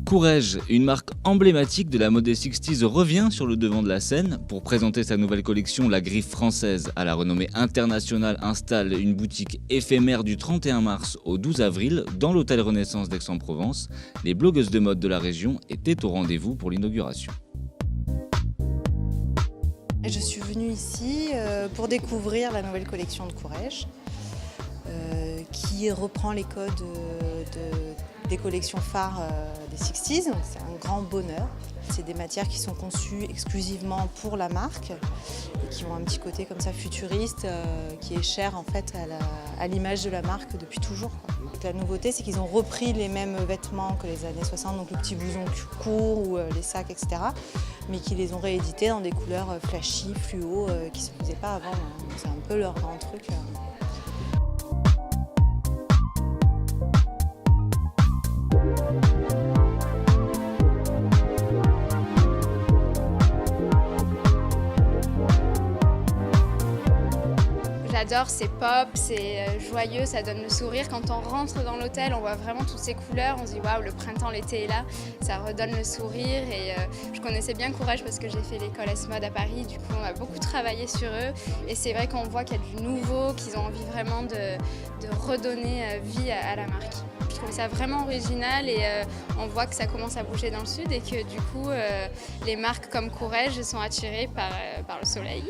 Courrèges, une marque emblématique de la mode des 60s, revient sur le devant de la scène. Pour présenter sa nouvelle collection, la Griffe française, à la renommée internationale, installe une boutique éphémère du 31 mars au 12 avril dans l'hôtel Renaissance d'Aix-en-Provence. Les blogueuses de mode de la région étaient au rendez-vous pour l'inauguration. Je suis venue ici pour découvrir la nouvelle collection de Courrèges qui reprend les codes des collections phares des 60s. C'est un grand bonheur. C'est des matières qui sont conçues exclusivement pour la marque et qui ont un petit côté comme ça futuriste qui est cher en fait à l'image de la marque depuis toujours. La nouveauté, c'est qu'ils ont repris les mêmes vêtements que les années 60, donc le petit blouson court ou les sacs, etc. mais qui les ont réédités dans des couleurs flashy, fluo, qui ne se faisaient pas avant. C'est un peu leur grand truc. J'adore, c'est pop, c'est joyeux, ça donne le sourire. Quand on rentre dans l'hôtel, on voit vraiment toutes ces couleurs, on se dit waouh, le printemps, l'été est là, ça redonne le sourire. Et je connaissais bien Courrèges parce que j'ai fait l'école S-Mode à Paris, du coup on a beaucoup travaillé sur eux. Et c'est vrai qu'on voit qu'il y a du nouveau, qu'ils ont envie vraiment de redonner vie à la marque. Je trouvais ça vraiment original et on voit que ça commence à bouger dans le sud et que du coup les marques comme Courrèges sont attirées par le soleil.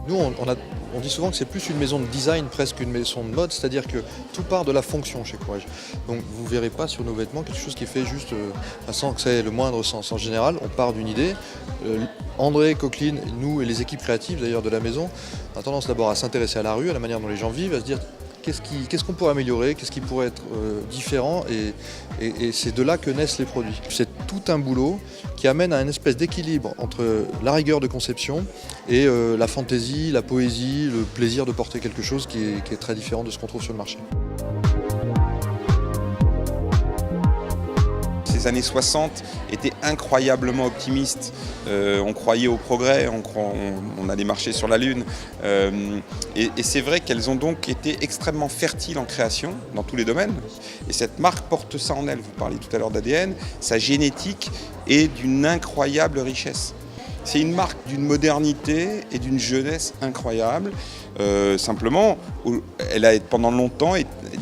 Nous, on dit souvent que c'est plus une maison de design, presque une maison de mode, c'est-à-dire que tout part de la fonction chez Courrèges. Donc vous ne verrez pas sur nos vêtements quelque chose qui est fait juste sans que ça ait le moindre sens. En général, on part d'une idée. André, Coqueline, nous et les équipes créatives d'ailleurs de la maison, on a tendance d'abord à s'intéresser à la rue, à la manière dont les gens vivent, à se dire qu'est-ce qu'on pourrait améliorer, qu'est-ce qui pourrait être différent, et c'est de là que naissent les produits. C'est tout un boulot qui amène à une espèce d'équilibre entre la rigueur de conception et la fantaisie, la poésie, le plaisir de porter quelque chose qui est très différent de ce qu'on trouve sur le marché. Les années 60 étaient incroyablement optimistes. On croyait au progrès, on allait marcher sur la Lune. Et c'est vrai qu'elles ont donc été extrêmement fertiles en création, dans tous les domaines. Et cette marque porte ça en elle. Vous parliez tout à l'heure d'ADN. Sa génétique est d'une incroyable richesse. C'est une marque d'une modernité et d'une jeunesse incroyable. Simplement, elle a pendant longtemps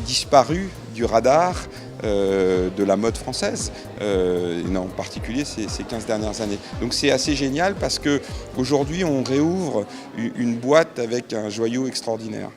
disparu du radar de la mode française, en particulier ces 15 dernières années. Donc c'est assez génial parce qu'aujourd'hui on réouvre une boîte avec un joyau extraordinaire.